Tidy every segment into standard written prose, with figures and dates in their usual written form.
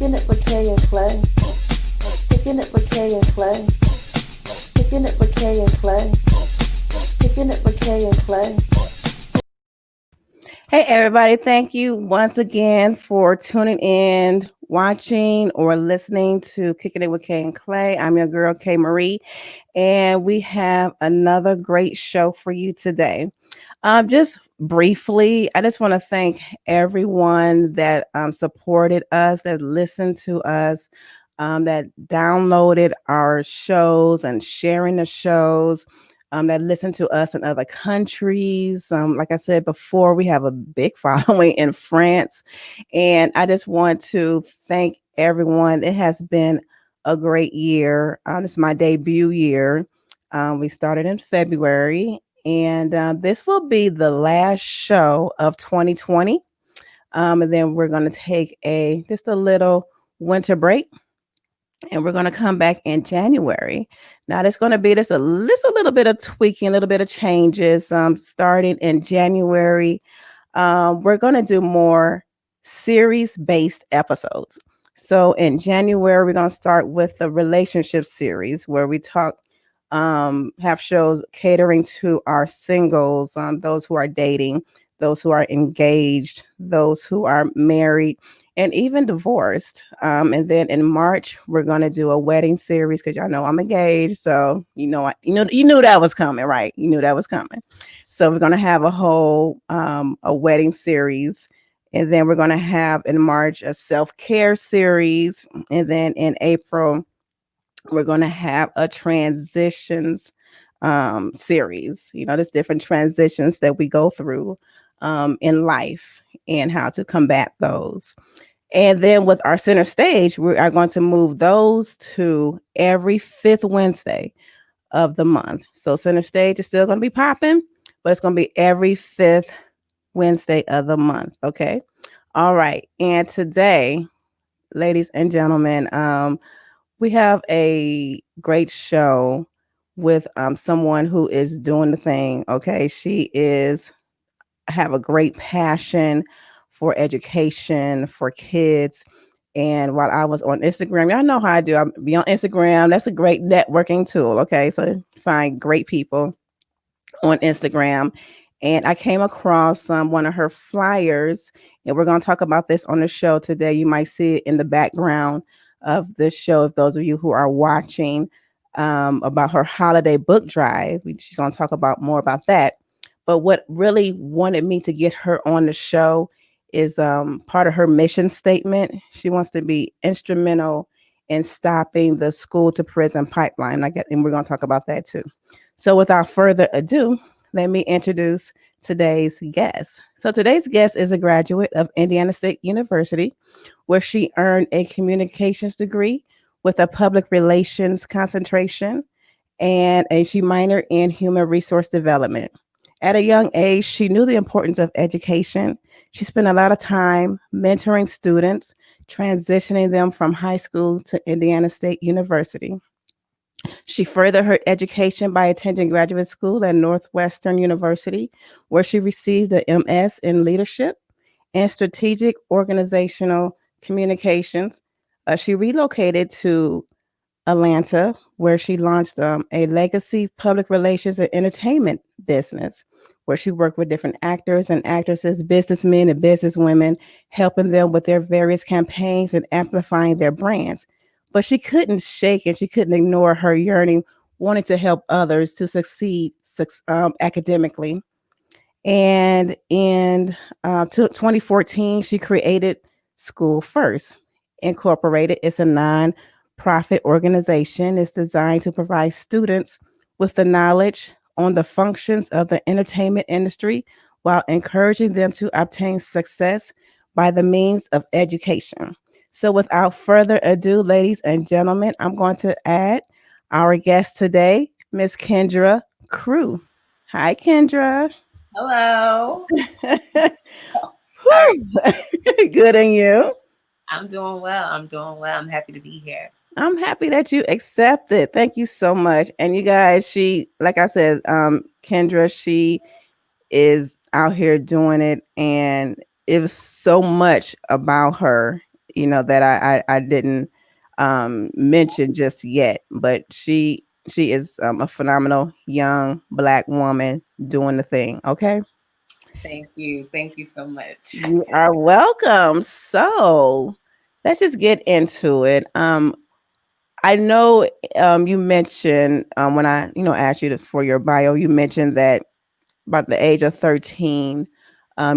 Kicking it with Kay and Clay. Kicking it with Kay and Clay. Kicking it with Kay and Clay. Kicking it with Kay and Clay. Hey, everybody. Thank you once again for tuning in, watching, or listening to Kicking It with Kay and Clay. I'm your girl, Kay Marie, and we have another great show for you today. Just briefly, I just want to thank everyone that supported us, that listened to us, that downloaded our shows and sharing the shows, that listen to us in other countries. Like I said before, we have a big following in France. And I just want to thank everyone. It has been a great year. This is my debut year. We started in February, and this will be the last show of 2020. And then we're going to take just a little winter break, and we're going to come back in January. Now, there's going to be just a little bit of tweaking, a little bit of changes starting in January. We're going to do more series-based episodes. So in January, we're going to start with the relationship series where we have shows catering to our singles, those who are dating, those who are engaged, those who are married, and even divorced. And then in March, we're going to do a wedding series because y'all know I'm engaged. So, you knew that was coming, right? You knew that was coming. So we're going to have a wedding series. And then we're going to have in March a self-care series. And then in April, we're going to have a transitions series. There's different transitions that we go through in life and how to combat those. And then with our center stage, we are going to move those to every fifth Wednesday of the month. So center stage is still going to be popping, but it's going to be every fifth Wednesday of the month. Okay. All right. And today, ladies and gentlemen, we have a great show with someone who is doing the thing. Okay. She have a great passion for education for kids. And while I was on Instagram, y'all know how I do. I'll be on Instagram. That's a great networking tool. Okay. So find great people on Instagram. And I came across one of her flyers, and we're going to talk about this on the show today. You might see it in the background of this show, if those of you who are watching, about her holiday book drive. She's going to talk about more about that. But what really wanted me to get her on the show is part of her mission statement. She wants to be instrumental in stopping the school to prison pipeline. And we're going to talk about that too. So without further ado, let me introduce today's guest. So today's guest is a graduate of Indiana State University, where she earned a communications degree with a public relations concentration, and she minored in human resource development. At a young age, she knew the importance of education. She spent a lot of time mentoring students, transitioning them from high school to Indiana State University. She furthered her education by attending graduate school at Northwestern University, where she received an MS in leadership and strategic organizational communications. She relocated to Atlanta, where she launched a legacy public relations and entertainment business, where she worked with different actors and actresses, businessmen and businesswomen, helping them with their various campaigns and amplifying their brands. But she couldn't shake and she couldn't ignore her yearning, wanting to help others to succeed academically. And in 2014, she created School First Incorporated. It's a non-profit organization. It's designed to provide students with the knowledge on the functions of the entertainment industry while encouraging them to obtain success by the means of education. So without further ado, ladies and gentlemen, I'm going to add our guest today, Miss Kendra Crew. Hi, Kendra. Hello. How are you? Good, and you? I'm doing well. I'm doing well. I'm happy to be here. I'm happy that you accepted. Thank you so much. And you guys, like I said, Kendra, she is out here doing it, and it was so much about her. that I didn't mention just yet, but she is a phenomenal young Black woman doing the thing. Okay. Thank you. Thank you so much. You are welcome. So let's just get into it. I know you mentioned when I asked you for your bio, you mentioned that about the age of 13,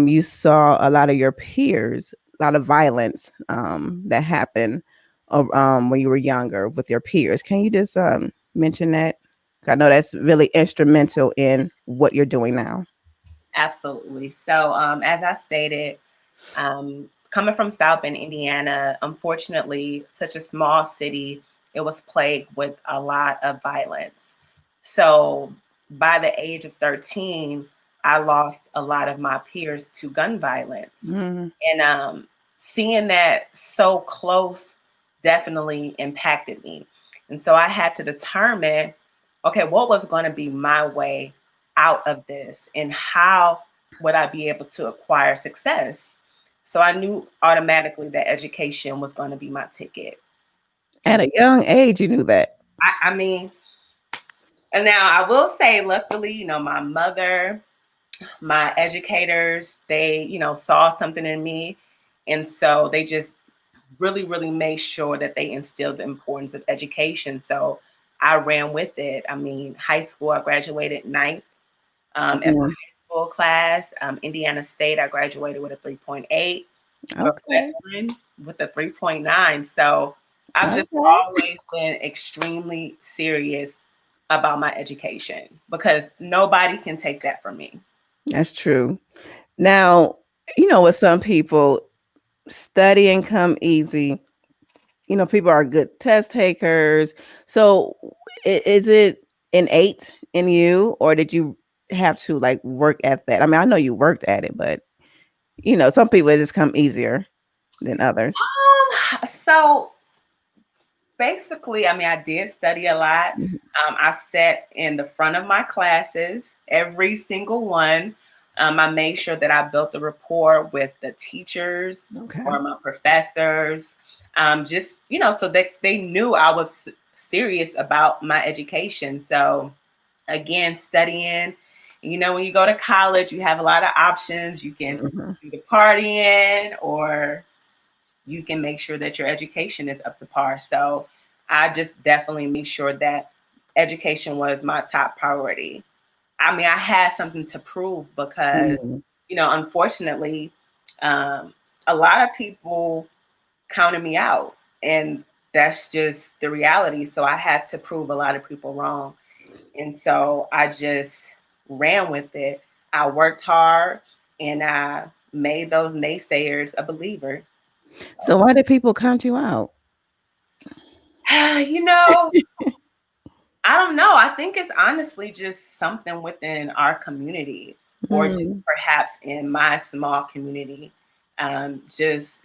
you saw a lot of your peers, a lot of violence that happened when you were younger with your peers. Can you just mention that? I know that's really instrumental in what you're doing now. Absolutely. So, as I stated, coming from South Bend, Indiana, unfortunately, such a small city, it was plagued with a lot of violence. So, by the age of 13, I lost a lot of my peers to gun violence. Mm-hmm. And seeing that so close definitely impacted me. And so I had to determine, okay, what was going to be my way out of this and how would I be able to acquire success? So I knew automatically that education was going to be my ticket. At And a young age, you knew that. I mean, and now I will say, luckily, my mother, my educators, they, saw something in me. And so they just really, really made sure that they instilled the importance of education. So I ran with it. I mean, high school, I graduated ninth in my Mm, high school class. Indiana State, I graduated with a 3.8. okay. Northwestern with a 3.9. So I've just Okay. always been extremely serious about my education because nobody can take that from me. That's true. Now, with some people, studying come easy. People are good test takers. So, is it innate in you, or did you have to like work at that? I mean, I know you worked at it, but some people it just come easier than others. So basically, I mean, I did study a lot. Mhm. I sat in the front of my classes, every single one. I made sure that I built a rapport with the teachers Okay. or my professors, just, so that they knew I was serious about my education. So, again, studying, when you go to college, you have a lot of options. You can Mhm. do the partying or you can make sure that your education is up to par. So I just definitely made sure that education was my top priority. I mean, I had something to prove because, Mhm. unfortunately, um, a lot of people counted me out. And that's just the reality. So I had to prove a lot of people wrong. And so I just ran with it. I worked hard and I made those naysayers a believer. So why did people count you out? You know, I don't know. I think it's honestly just something within our community or just Mm, perhaps in my small community. Just,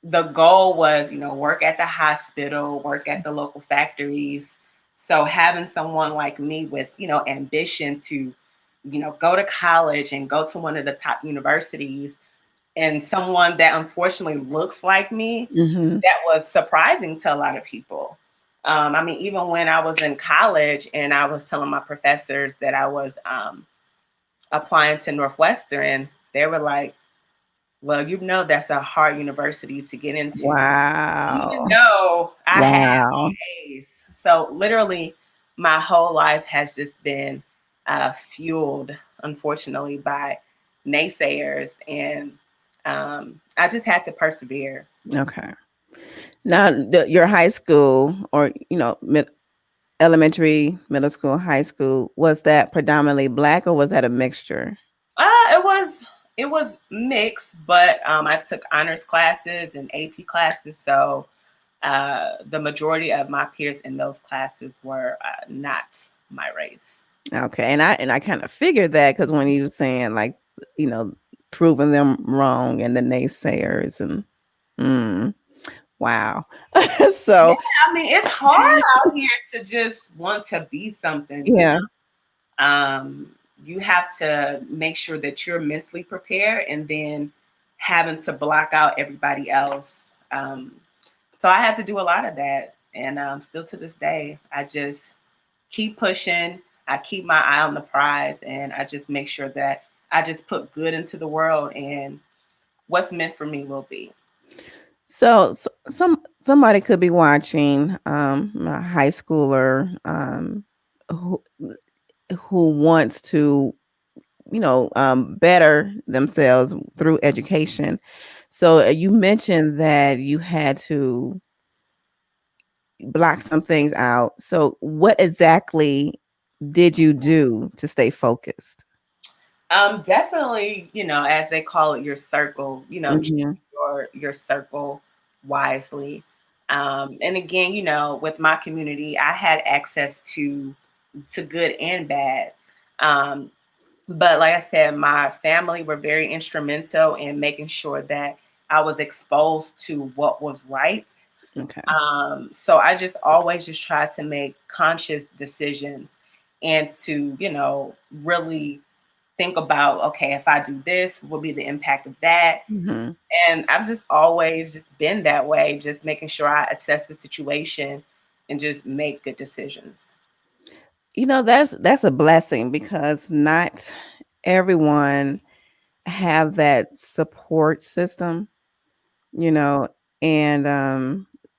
the goal was, work at the hospital, work at the local factories. So having someone like me with, ambition to, go to college and go to one of the top universities and someone that unfortunately looks like me, mhm. that was surprising to a lot of people. I mean, even when I was in college and I was telling my professors that I was applying to Northwestern, they were like, well, that's a hard university to get into, even Wow. though I had Wow. all A's. So literally, my whole life has just been fueled, unfortunately, by naysayers, and I just had to persevere. Okay. Now, your high school or, elementary, middle school, high school, was that predominantly Black or was that a mixture? It was mixed, but I took honors classes and AP classes, so the majority of my peers in those classes were not my race. Okay. And I kind of figured that because when you were saying like, you know, proving them wrong and the naysayers and mm, wow. Yeah, So I mean, it's hard out here to just want to be something, yeah. um, you have to make sure that you're mentally prepared and then having to block out everybody else. Um, so I had to do a lot of that. And still to this day, I just keep pushing. I keep my eye on the prize, and I just make sure that I just put good into the world, and what's meant for me will be. So, somebody could be watching, a high schooler, who wants to, better themselves through education. So, you mentioned that you had to block some things out. So, what exactly did you do to stay focused? Definitely, as they call it, your circle. Choose Mhm. your circle wisely. And again, with my community, I had access to good and bad. Um, but like I said, my family were very instrumental in making sure that I was exposed to what was right. Okay. So I just always just try to make conscious decisions and to, really think about, okay, if I do this, what will be the impact of that? Mhm. And I've just always just been that way, just making sure I assess the situation and just make good decisions. That's a blessing because not everyone have that support system, you know, and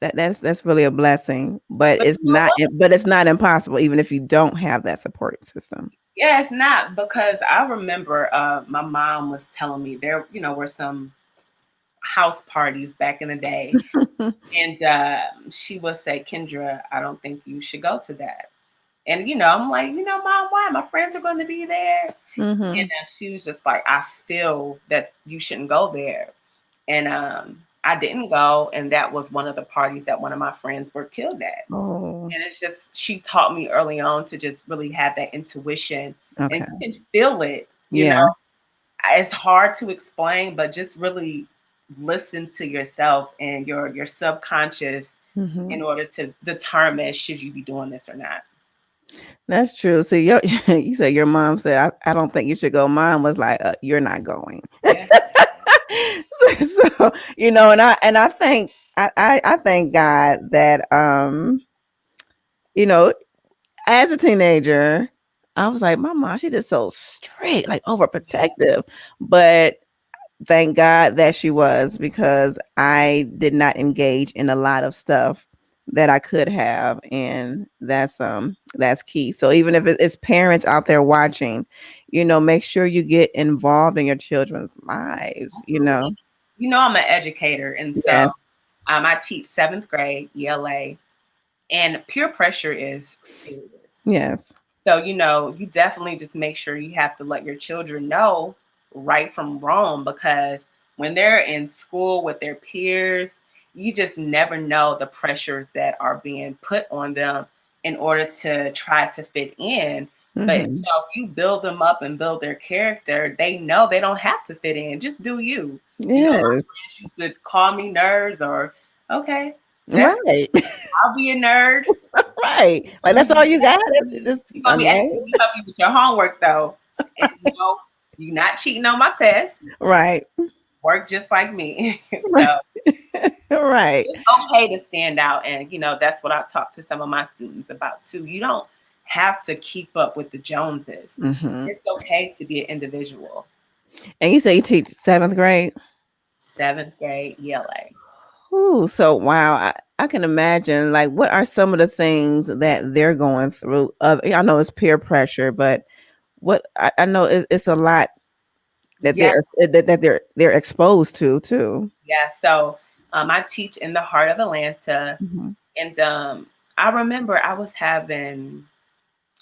that's really a blessing, but But it's you know not what? but it's not impossible even if you don't have that support system. Yeah, it's not because I remember my mom was telling me there, were some house parties back in the day, and she would say, "Kendra, I don't think you should go to that." And I'm like, Mom, why? My friends are going to be there. And Mhm. she was just like, I feel that you shouldn't go there. And I didn't go, and that was one of the parties that one of my friends were killed at. Oh, And it's just she taught me early on to just really have that intuition, and okay. you can feel it. Yeah. It's hard to explain, but just really listen to yourself and your subconscious Mhm. in order to determine should you be doing this or not. That's true. See, you said your mom said, I don't think you should go. Mine was like, you're not going. Yeah. So, and I think I thank God that you know, as a teenager, I was like, my mom, she just so strict, like overprotective. But thank God that she was because I did not engage in a lot of stuff that I could have, and that's key. So even if it's parents out there watching, make sure you get involved in your children's lives. Absolutely. I'm an educator, and so Yeah. I teach seventh grade ELA, and peer pressure is serious. Yes. So, you definitely just make sure you have to let your children know right from wrong, because when they're in school with their peers, you just never know the pressures that are being put on them in order to try to fit in. But Hmm. if you build them up and build their character, they know they don't have to fit in. Just do you. My Yes. friends used to call me nerds, or okay, that's Right. I'll be a nerd. Right. Like that's all you got. This You're gonna be right. asking me to help you with your homework though. And you're not cheating on my test. Right. Work just like me. Right. So Right. it's okay to stand out. And that's what I talk to some of my students about too. You don't have to keep up with the Joneses. Hmm. It's okay to be an individual. And you say you teach seventh grade? Seventh grade ELA. Ooh, so wow, I can imagine. Like, what are some of the things that they're going through? I know it's peer pressure, but what I know it's a lot that Yeah, they're exposed to too. yeah. So I teach in the heart of Atlanta, Hmm. and I remember I was having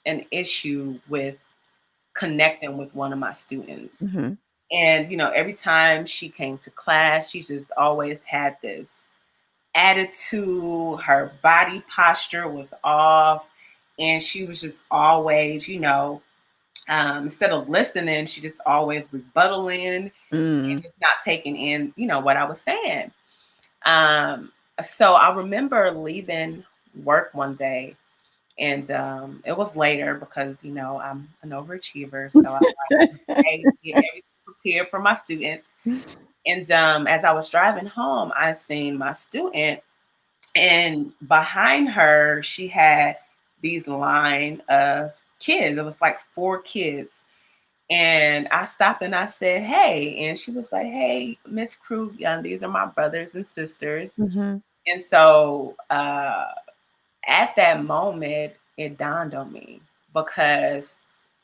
an issue with connecting with one of my students. Hmm. And, every time she came to class, she just always had this attitude. Her body posture was off. And she was just always, instead of listening, she just always rebuttaling and Mm. just not taking in, what I was saying. Um, so I remember leaving work one day, and it was later because I'm an overachiever, so I like to stay, get everything prepared for my students. And as I was driving home, I seen my student, and behind her, she had these line of kids. It was like 4 kids. And I stopped and I said, "Hey." And she was like, "Hey, Miss Crew, these are my brothers and sisters." Mm-hmm. And so at that moment, it dawned on me because,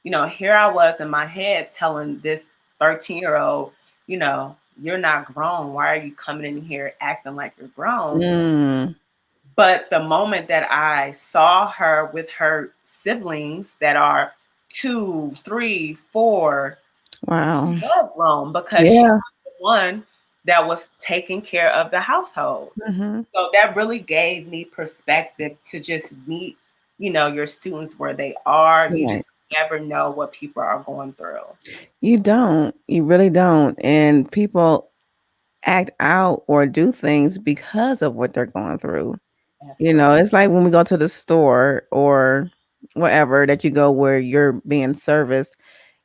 here I was in my head telling this 13-year-old, you're not grown. Why are you coming in here acting like you're grown? Mm. But the moment that I saw her with her siblings that are 2, 3, 4, she Wow. was grown because she Yeah. was the one that was taking care of the household. Mm-hmm. So that really gave me perspective to just meet, your students where they are. You Right. just never know what people are going through. You don't. You really don't. And people act out or do things because of what they're going through. Absolutely. It's like when we go to the store or wherever that you go where you're being serviced,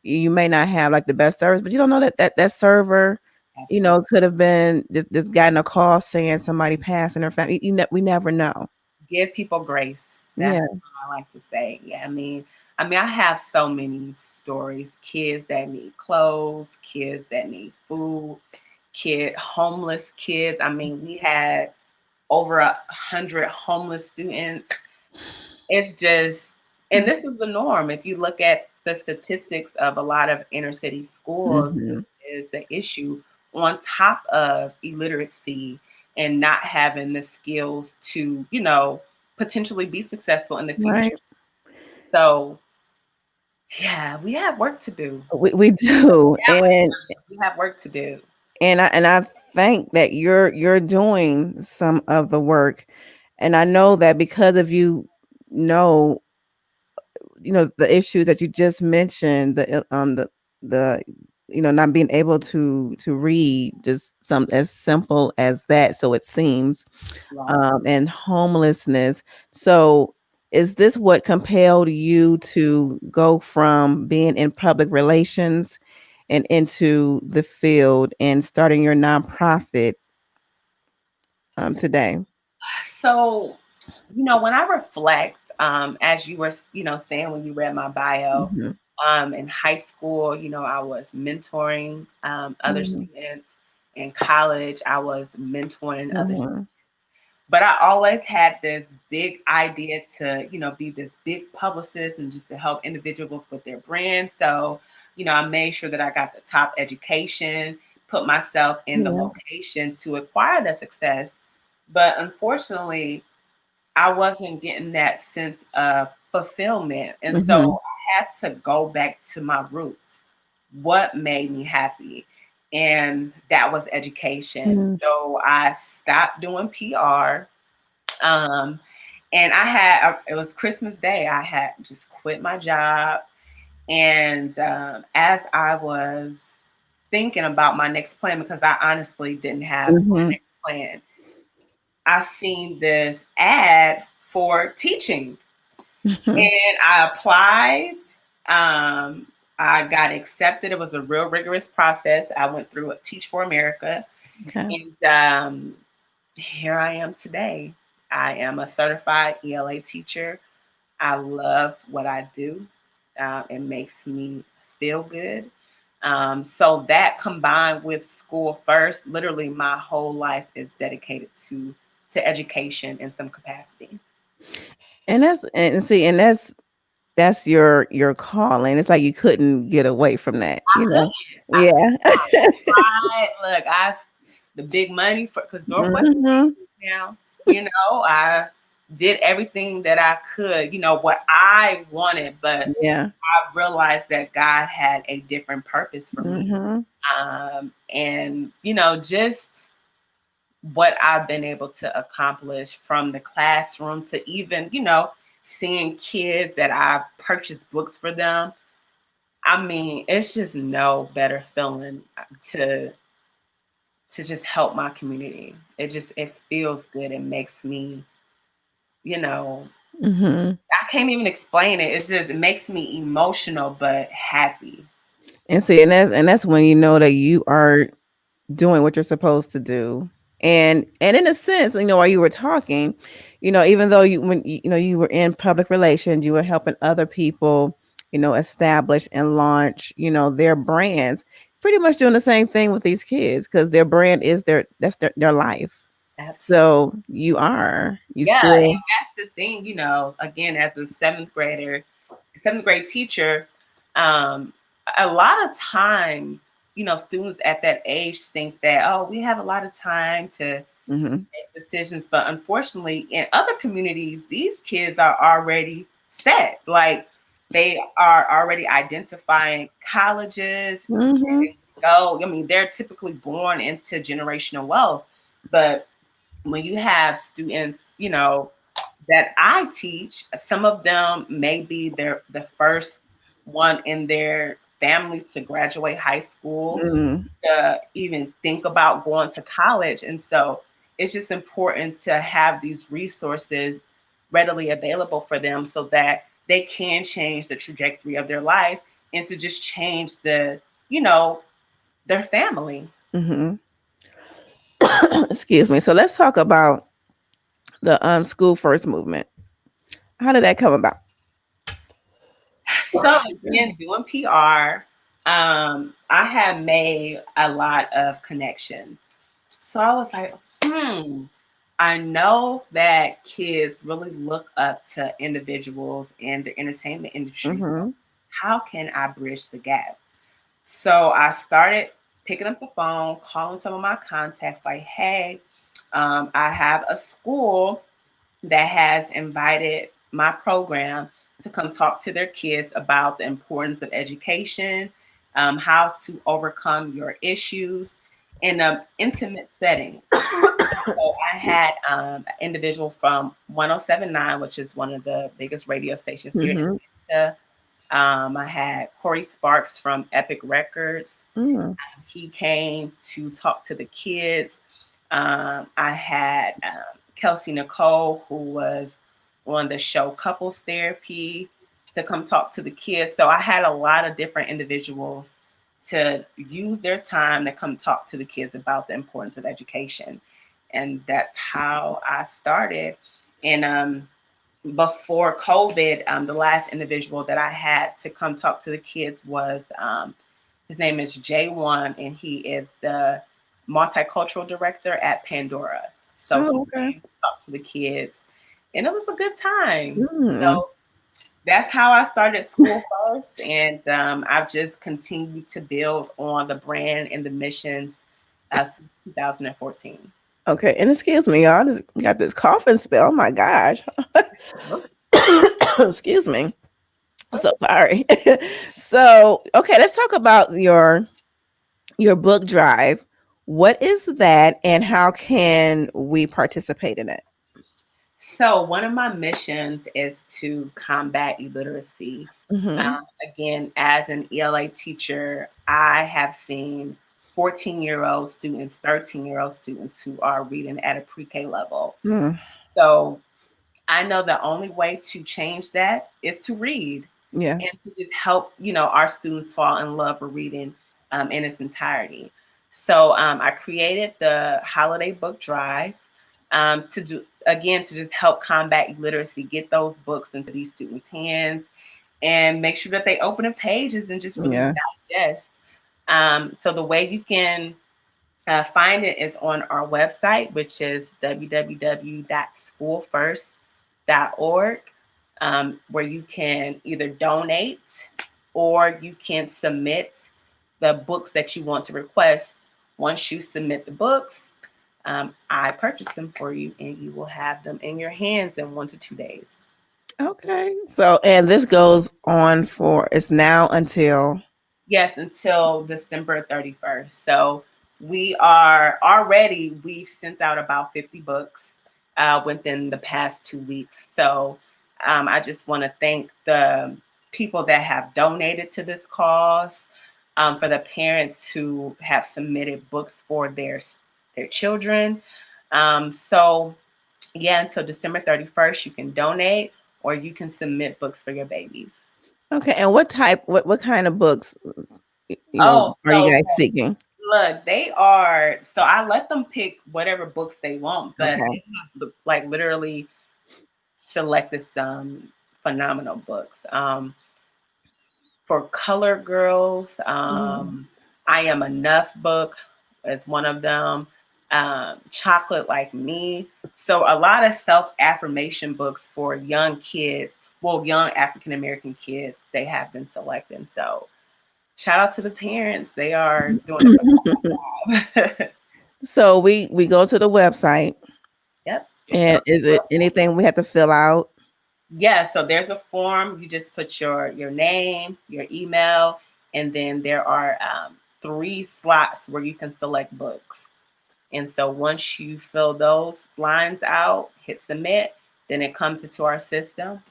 you may not have like the best service, but you don't know that server, Absolutely. could have been this guy in a call saying somebody passed in their family. We never know. Give people grace. That's Yeah. what I like to say. Yeah, I have so many stories. Kids that need clothes, kids that need food, homeless kids. We had over 100 homeless students. It's just, and this is the norm. If you look at the statistics of a lot of inner city schools, Hmm. this is the issue, on top of illiteracy and not having the skills to, potentially be successful in the future. Right. So, yeah, we have work to do. We do. We have work to do. And I think that you're doing some of the work. And I know that because of know the issues that you just mentioned, the not being able to read, just some as simple as that, so it seems, Right. and homelessness. So is this what compelled you to go from being in public relations and into the field and starting your nonprofit today? So, when I reflect, as you were, saying when you read my bio, Hmm. in high school, I was mentoring other Hmm. students. In college, I was mentoring others. Hmm. But I always had this big idea to, be this big publicist and just to help individuals with their brand. So, I made sure that I got the top education, put myself in the Yeah. location to acquire the success. But unfortunately, I wasn't getting that sense of fulfillment. And so Hmm. I had to go back to my roots. What made me happy? And that was education. Hmm. So I stopped doing PR. Um, and it was Christmas Day. I had just quit my job. And as I was thinking about my next plan, because I honestly didn't have a Hmm. next plan, I seen this ad for teaching, Hmm. and I applied. Um, I got accepted. It was a real rigorous process. I went through a Teach for America, Okay. and here I am today. I am a certified ELA teacher. I love what I do. It makes me feel good. So that combined with school first, literally my whole life is dedicated to education in some capacity. And that's your calling. It's like you couldn't get away from that, I couldn't. I Yeah. look, the big money for because Northwest Hmm. now, I did everything that I could, what I wanted, but Yeah. I realized that God had a different purpose for me. Hmm. And just what I've been able to accomplish from the classroom to even, seeing kids that I've purchased books for them. It's just no better feeling to to just help my community. It feels good. It makes me, you know, Hmm. I can't even explain it. It makes me emotional but happy. And see, and that's when you know that you are doing what you're supposed to do. And in a sense, while you were talking, even though you were in public relations, you were helping other people, establish and launch, their brands, pretty much doing the same thing with these kids because their brand is their life. Absolutely. So you Yeah, still. and that's the thing, again, as a seventh grade teacher, um, a lot of times, students at that age think that, oh, we have a lot of time to Hmm. make decisions. But unfortunately, in other communities, these kids are already set. Like they are already identifying colleges Hmm. where they go. I mean, they're typically born into generational wealth. But when you have students, that I teach, some of them may be the first one in their family to graduate high school, Mm. to even think about going to college. And so it's just important to have these resources readily available for them so that they can change the trajectory of their life and to just change you know, their family. Hmm. Excuse me. So let's talk about the school first movement. How did that come about? So again, doing PR, I had made a lot of connections. So I was like, I know that kids really look up to individuals in the entertainment industry. So Hmm. how can I bridge the gap? So I started picking up the phone, calling some of my contacts, like, hey, I have a school that has invited my program to come talk to their kids about the importance of education, how to overcome your issues in an intimate setting. So I had an individual from 1079, which is one of the biggest radio stations here in Hmm. Atlanta. I had Corey Sparks from Epic Records. Mm. He came to talk to the kids. I had Kelsey Nicole, who was on the show Couples Therapy, to come talk to the kids. So I had a lot of different individuals to use their time to come talk to the kids about the importance of education. And that's how I started. And before COVID, the last individual that I had to come talk to the kids was his name is J1, and he is the multicultural director at Pandora. So he Oh, okay. came to talk to the kids, and it was a good time. Mm. So that's how I started school first, and I've just continued to build on the brand and the missions since 2014. Okay, and excuse me, y'all. I just got this coughing spell. Oh my gosh. Excuse me. I'm so sorry. So, okay, let's talk about your book drive. What is that, and how can we participate in it? So, one of my missions is to combat illiteracy. Hmm. Again, as an ELA teacher, I have seen 14-year-old students, 13-year-old students who are reading at a pre K level. Mm. So, I know the only way to change that is to read Yeah. and to just help, our students fall in love with reading in its entirety. So I created the holiday book drive to do again to just help combat illiteracy, get those books into these students' hands, and make sure that they open the pages and just really Yeah. digest. So the way you can find it is on our website, which is www.schoolfirst.org, where you can either donate or you can submit the books that you want to request. Once you submit the books, I purchase them for you and you will have them in your hands in 1 to 2 days. Okay. So, and this goes on for it's now until. Yes, until December 31st. So we've sent out about 50 books within the past 2 weeks. So I just want to thank the people that have donated to this cause, for the parents who have submitted books for their children. So yeah, until December 31st, you can donate or you can submit books for your babies. Okay. And what kind of books Oh, are you so guys seeking? Look, they are. So I let them pick whatever books they want, but Okay. they have like literally selected some phenomenal books. For color girls, Mm. I Am Enough book is one of them. Chocolate Like Me. So a lot of self affirmation books for young kids, well, young African American kids, they have been selecting. So shout out to the parents. They are doing a phenomenal job. So we go to the website, Yep. and is it anything we have to fill out? Yeah, so there's a form. You just put your name, your email, and then there are three slots where you can select books. And so once you fill those lines out, hit submit, then it comes into our system,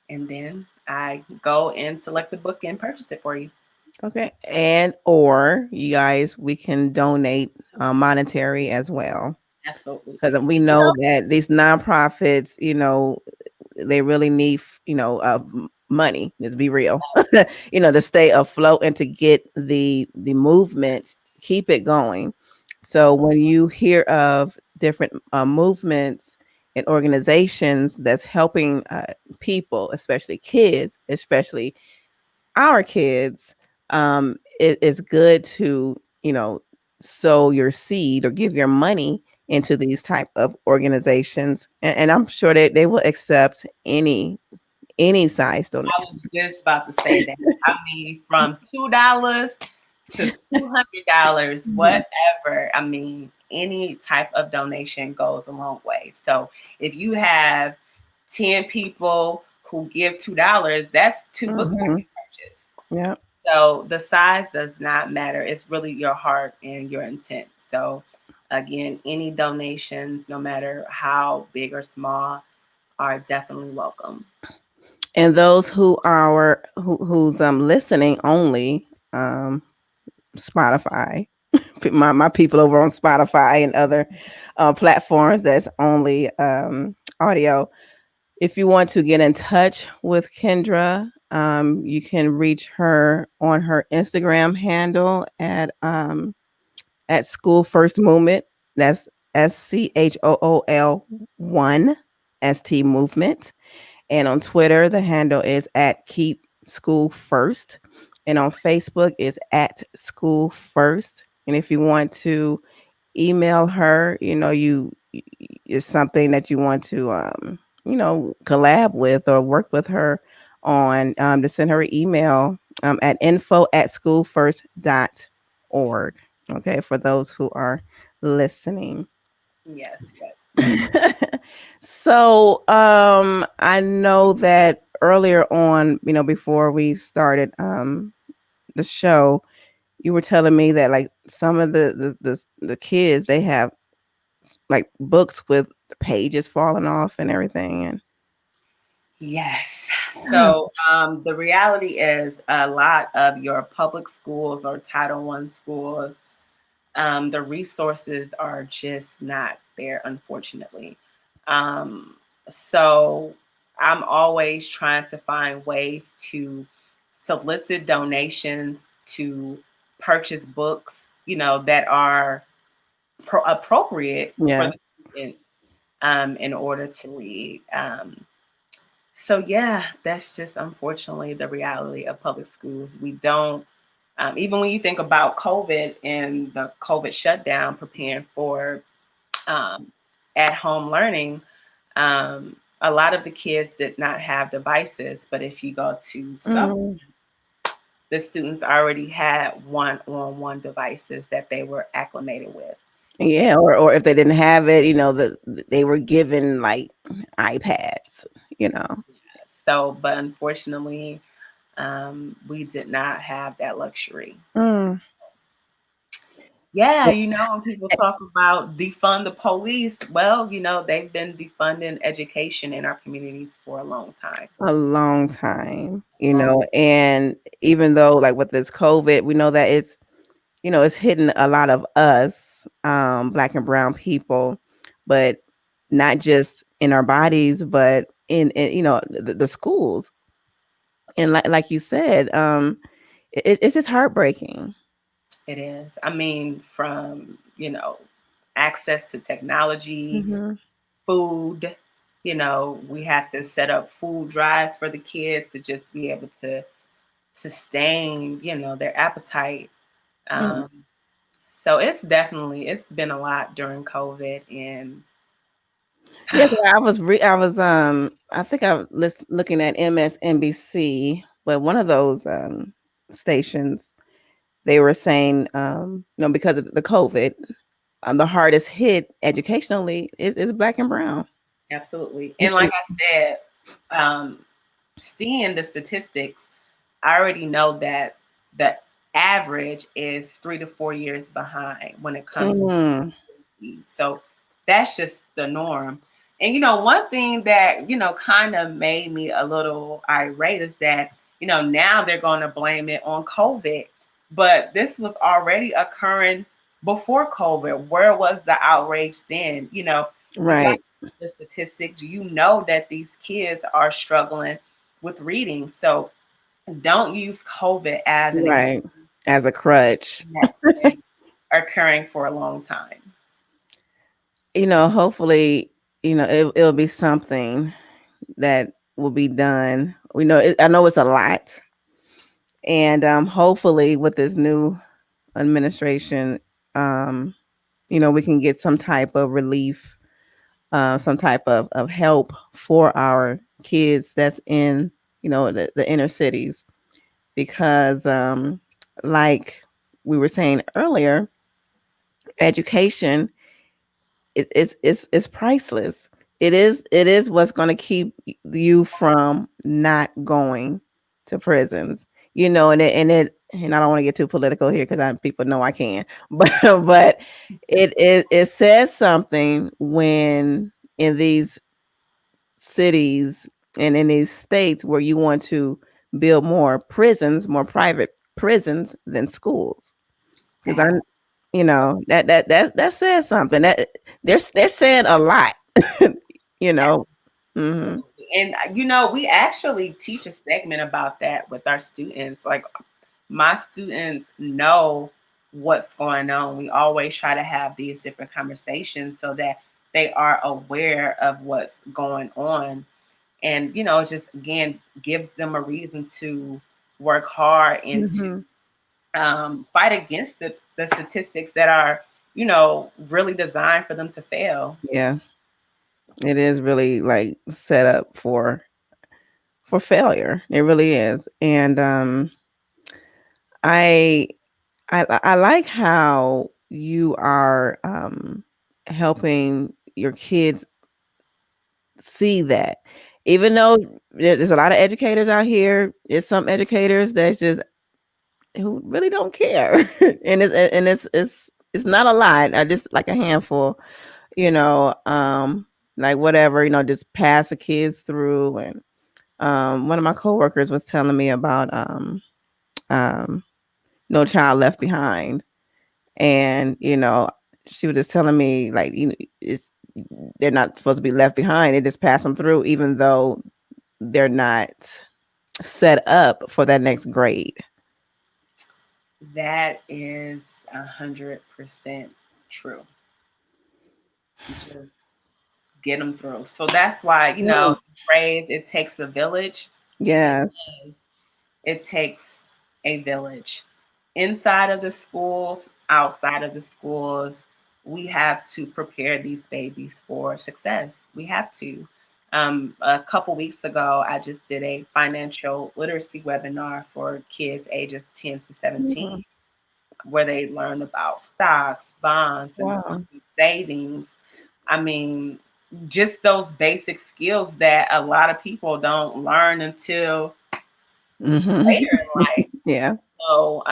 and then I go and select the book and purchase it for you. Okay. And or you guys, we can donate monetary as well. Absolutely. Because we You know know, that these nonprofits, they really need, money. Let's be real, to stay afloat and to get the movement, keep it going. So when you hear of different movements and organizations that's helping people, especially kids, especially our kids, it's good to sow your seed or give your money into these type of organizations, and I'm sure that they will accept any size donation. I was just about to say that. I mean, from $2 to $200, Mhm. whatever. I mean, any type of donation goes a long way. So if you have 10 people who give $2, that's two books I Mhm. can purchase. Yeah. So the size does not matter. It's really your heart and your intent. So again, any donations, no matter how big or small, are definitely welcome. And those who's listening only, Spotify, my people over on Spotify and other platforms that's only audio. If you want to get in touch with Kendra, you can reach her on her Instagram handle at School First Movement. That's SCHOOL1 Movement. And on Twitter, the handle is at Keep School First. And on Facebook is at School First. And if you want to email her, you is something that you want to collab with or work with her on, to send her an email at info@schoolfirst.org. Okay, for those who are listening. Yes, yes. So I know that earlier on, before we started the show, you were telling me that like some of the kids, they have like books with the pages falling off and everything. And Yes. So the reality is a lot of your public schools or Title I schools, the resources are just not there, unfortunately. Um, so I'm always trying to find ways to solicit donations to purchase books, that are appropriate for yeah. the students in order to read. So yeah, that's just unfortunately the reality of public schools. We don't, even when you think about COVID and the COVID shutdown, preparing for um, at-home learning, a lot of the kids did not have devices. But if you go to some, Mm, the students already had one-on-one devices that they were acclimated with. yeah. Or if they didn't have it, they were given like iPads. You know. So, but unfortunately, we did not have that luxury. Mm. Yeah, when people talk about defund the police, well, they've been defunding education in our communities for a long time. A long time, Long. and even though like with this COVID, we know that it's hitting a lot of us, black and brown people, but not just in our bodies, but in the schools. And like you said, it's just heartbreaking. It is. I mean, from, access to technology, Hmm. food, we had to set up food drives for the kids to just be able to sustain, their appetite. Mm. Um, so it's been a lot during COVID, and Yeah, 'cause I was I think I was looking at MSNBC, but one of those stations, they were saying because of the COVID, the hardest hit educationally is black and brown. absolutely. And like I said, um, seeing the statistics, I already know that the average is 3 to 4 years behind when it comes to Mm, fees. So that's just the norm. And one thing that, kind of made me a little irate is that, now they're going to blame it on COVID. But this was already occurring before COVID. Where was the outrage then? You got right, the statistics, that these kids are struggling with reading. So don't use COVID as an excuse. right. As a crutch. That's been occurring for a long time. Hopefully, it'll be something that will be done. I know it's a lot, and hopefully, with this new administration, um, we can get some type of relief, some type of help for our kids that's in, the inner cities, because, like we were saying earlier, education is priceless. It is what's going to keep you from not going to prisons. And I don't want to get too political here because people know I can, but it says something when in these cities and in these states where you want to build more prisons, more private prisons than schools. Because that says something. That they're saying a lot. you know. Hmm. Absolutely. And we actually teach a segment about that with our students. Like my students know what's going on. We always try to have these different conversations so that they are aware of what's going on. And, it just again gives them a reason to work hard and to Hmm. fight against the statistics that are, really designed for them to fail. Yeah, it is really like set up for failure. It really is, and I I like how you are helping your kids see that. Even though there's a lot of educators out here, there's some educators that's just who really don't care, and it's not a lot. I just like a handful, you know, um, like whatever, just pass the kids through. And one of my coworkers was telling me about um, No Child Left Behind, and she was just telling me like it's they're not supposed to be left behind. They just pass them through, even though they're not set up for that next grade. That is 100% true. Just get them through. So that's why, Mm. phrase it takes a village. Yes. It takes a village. Inside of the schools, outside of the schools, we have to prepare these babies for success. We have to. A couple weeks ago, I just did a financial literacy webinar for kids ages 10 to 17, Mm. where they learn about stocks, bonds, and Wow. savings. I mean, just those basic skills that a lot of people don't learn until Hmm. later in life. Yeah. So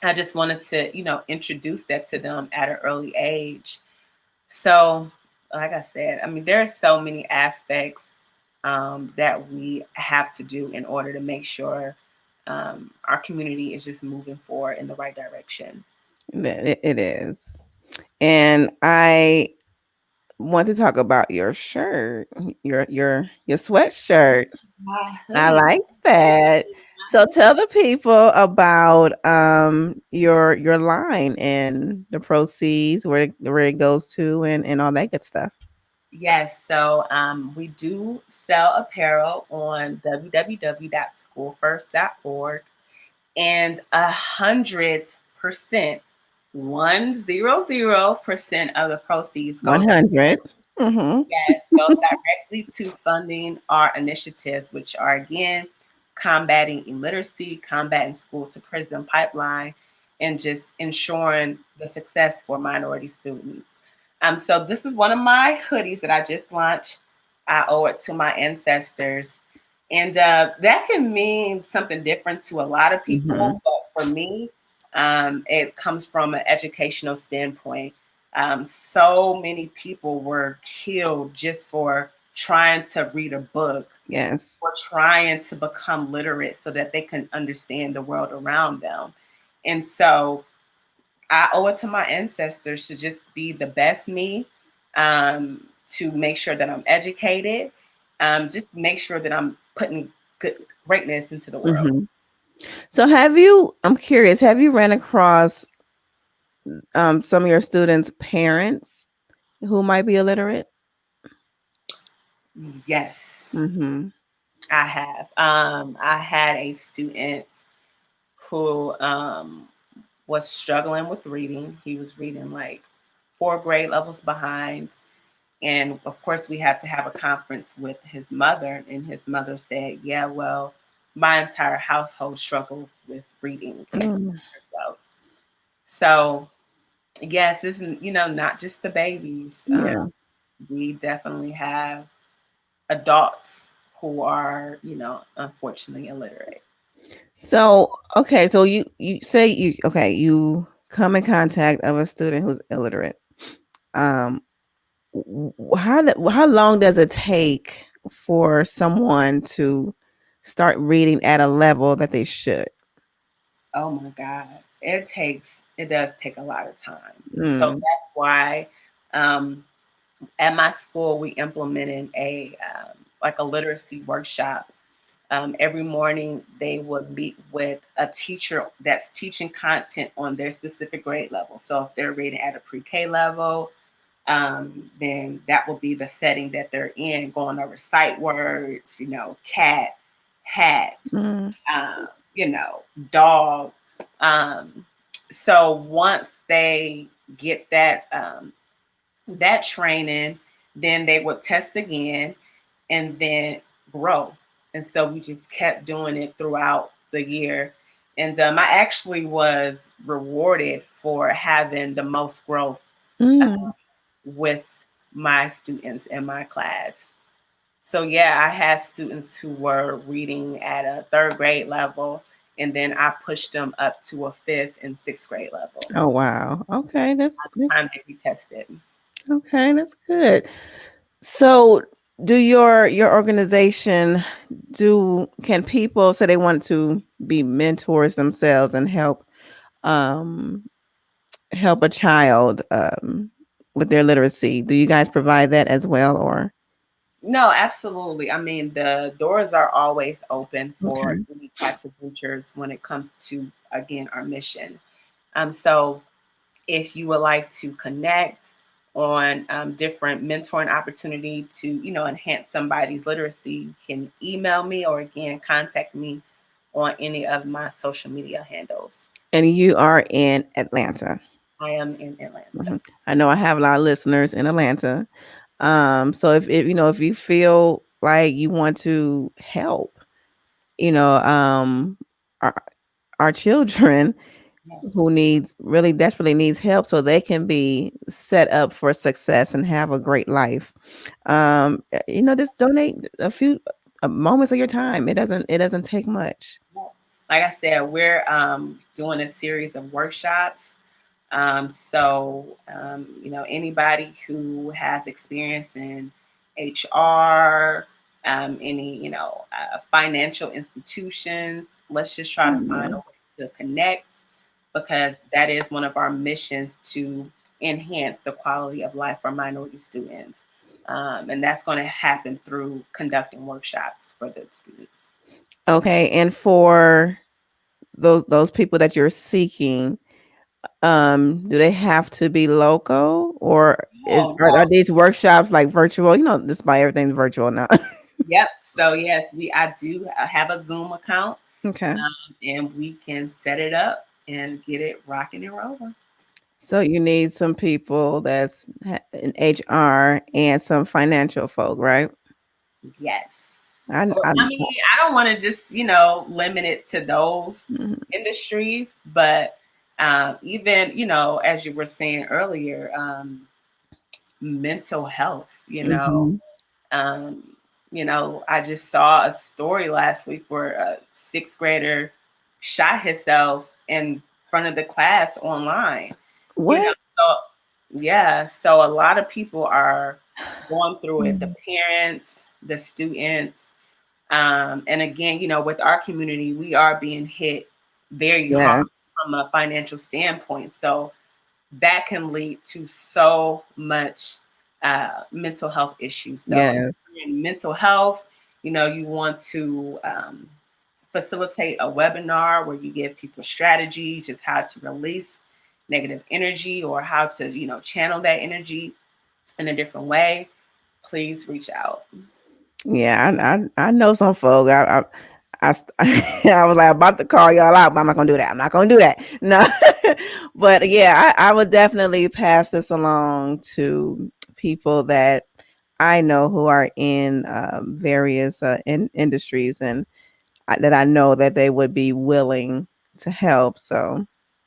I just wanted to, introduce that to them at an early age. So, like I said, I mean, there are so many aspects that we have to do in order to make sure our community is just moving forward in the right direction. It is. And I want to talk about your shirt, your sweatshirt. My I hoodie. like that. So tell the people about your line and the proceeds, where it goes to, and all that good stuff. Yes, so we do sell apparel on www.schoolfirst.org, and 100%, 100% of the proceeds go 100. Mm-hmm. Yes, goes directly to funding our initiatives, which are again combating illiteracy, combating school to prison pipeline, and just ensuring the success for minority students. So this is one of my hoodies that I just launched. I owe it to my ancestors, and that can mean something different to a lot of Mm-hmm. people, but for me, it comes from an educational standpoint. So many people were killed just for trying to read a book Yes. or trying to become literate so that they can understand the world around them. And so I owe it to my ancestors to just be the best me, to make sure that I'm educated, just make sure that I'm putting good greatness into the world. Mm-hmm. So have you? I'm curious. Have you ran across some of your students' parents who might be illiterate? Yes, Mm-hmm. I have. I had a student who was struggling with reading. He was reading like 4 grade levels behind. And of course, we had to have a conference with his mother. And his mother said, yeah, well, my entire household struggles with reading and Mm, herself. So, yes, this is, not just the babies. yeah. We definitely have adults who are, unfortunately illiterate. So okay, so you say you come in contact of a student who's illiterate. Um, how long does it take for someone to start reading at a level that they should? Oh my God. It does take a lot of time. So Mm, that's why um, at my school, we implemented like a literacy workshop. Every morning, they would meet with a teacher that's teaching content on their specific grade level. So if they're reading at a pre-K level, then that will be the setting that they're in, going over sight words, cat, hat, mm, um, you know, dog. Um, so once they get that training, then they would test again and then grow. And so we just kept doing it throughout the year. And I actually was rewarded for having the most growth mm. with my students in my class. So yeah, I had students who were reading at a 3rd grade level, and then I pushed them up to a 5th and 6th grade level. Oh wow. Okay, that's Time to be tested. okay. That's good. So, do your organization do can people say they want to be mentors themselves and um help a child with their literacy? Do you guys provide that as well, or No, absolutely. I mean, the doors are always open for okay? any types of ventures when it comes to, again, our mission. So if you would like to connect on different mentoring opportunity to, enhance somebody's literacy, you can email me or again contact me on any of my social media handles. And you are in Atlanta. I am in Atlanta. Mhm. I know I have a lot of listeners in Atlanta. So if if you feel like you want to help, you know, our our children Yeah. who needs really desperately needs help so they can be set up for success and have a great life. Just donate a few moments of your time. It doesn't take much. Like I said, we're doing a series of workshops. Anybody who has experience in HR, any, financial institutions, let's just try to find Mm. a way to connect because that is one of our missions to enhance the quality of life for minority students. And that's going to happen through conducting workshops for the students. Okay, and for those people that you're seeking, do they have to be local, or Oh are no. these workshops like virtual? Just by everything's virtual now. Yep. So yes, I do have a Zoom account, Okay. and we can set it up and get it rocking and rolling. So you need some people that's in HR and some financial folk, right? Yes. I, Or, I, I mean, I don't want to just, limit it to those mhm, industries, but even, as you were saying earlier, mental health, mhm. Um, I just saw a story last week where a sixth grader shot himself in front of the class online. What? So yeah, so a lot of people are going through it, the Mm. parents, the students. And again, with our community, we are being hit very hard Yes, from a financial standpoint. So that can lead to so much mental health issues. So if yes, you're in mental health, you want to facilitate a webinar where you give people strategy, just how to release negative energy or how to, channel that energy in a different way. Please reach out. yeah. I know some folk. I was like about to call y'all out, but I'm not gonna do that. I'm not gonna do that. No, but yeah, I would definitely pass this along to people that I know who are in various industries, and that I know that they would be willing to help. So,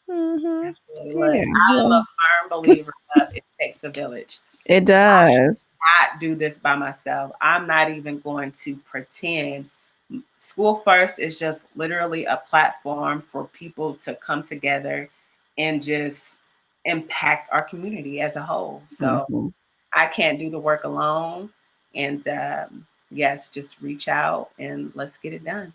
Absolutely. Look, yeah, I'm yeah, a firm believer of it takes a village. it does. Not do this by myself. I'm not even going to pretend. School First is just literally a platform for people to come together and just impact our community as a whole. So Mhm. I can't do the work alone. And yes, just reach out and let's get it done.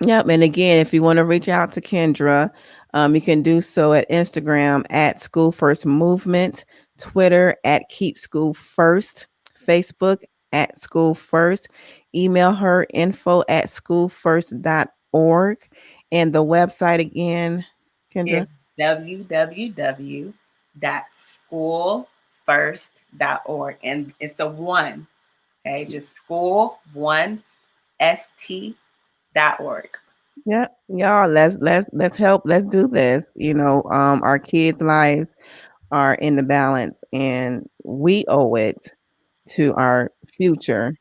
Yep. And again, if you want to reach out to Kendra, you can do so at Instagram at School First Movement, Twitter at Keep School First, Facebook at School First. Email her info at schoolfirst.org. And the website again, Kendra. It's www.schoolfirst.org. And it's a one, okay? Just school1st.org. Yeah, y'all, let's help. Let's do this. Our kids' lives are in the balance, and we owe it to our future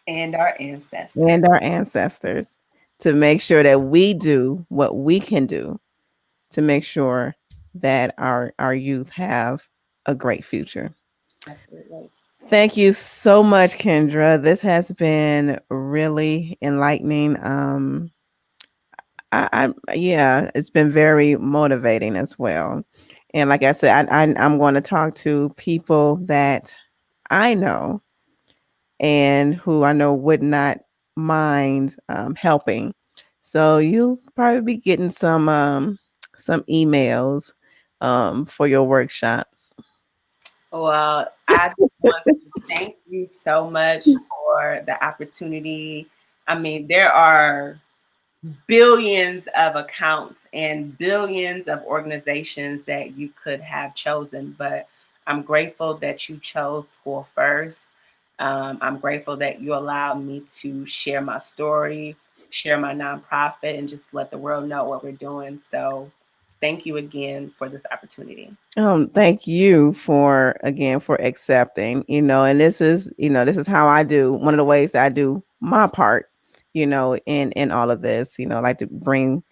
And our ancestors. and our ancestors to make sure that we do what we can do to make sure that our youth have a great future. Absolutely. Thank you so much, Kendra. This has been really enlightening. Yeah, it's been very motivating as well. And like I said, I'm going to talk to people that I know and who I know would not mind helping. So you'll probably be getting some emails for your workshops. Well, I just want to thank you so much for the opportunity. I mean, there are billions of accounts and billions of organizations that you could have chosen, but I'm grateful that you chose School First. I'm grateful that you allowed me to share my story, share my nonprofit, and just let the world know what we're doing. So, thank you again for this opportunity. Thank you for again for accepting, and this is how I do one of the ways that I do my part, in all of this, I like to bring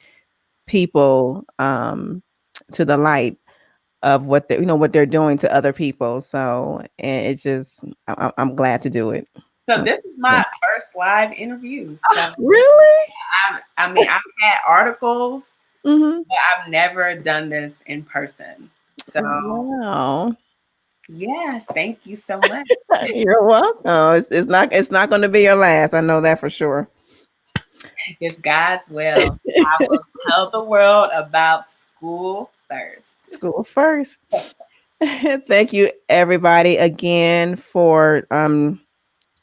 people to the light of what they're doing to other people. So, and it's just I'm glad to do it. So, this is my first live interview. So, Really? I mean, I've had articles, Hmm. but I've never done this in person. So, Wow. yeah, thank you so much. You're welcome. It's not going to be your last. I know that for sure. It's God's will. I will tell the world about School First. School first. Thank you, everybody, again for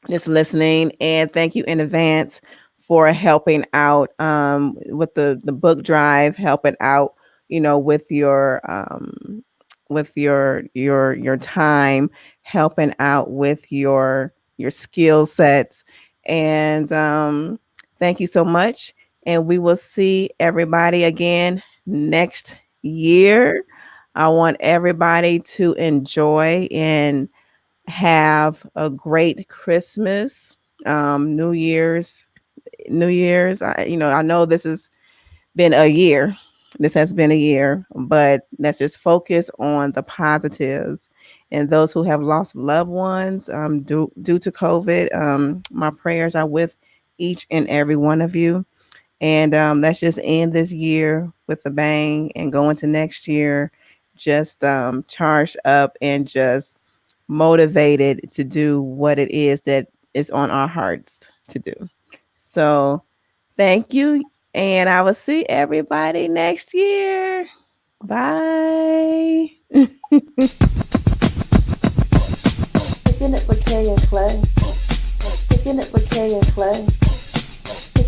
just listening, and thank you in advance for helping out with the book drive, helping out, with your time, helping out with your skill sets. And thank you so much. And we will see everybody again next year. I want everybody to enjoy and have a great Christmas, New Year's. New Year's. I know this has been a year. This has been a year, but let's just focus on the positives. And those who have lost loved ones due to COVID, my prayers are with each and every one of you. And let's just end this year with a bang and go into next year just charged up and just motivated to do what it is that is on our hearts to do. So thank you. And I will see everybody next year. Bye. Kicking it with Kay and Clay. Kicking it with Kay and Clay.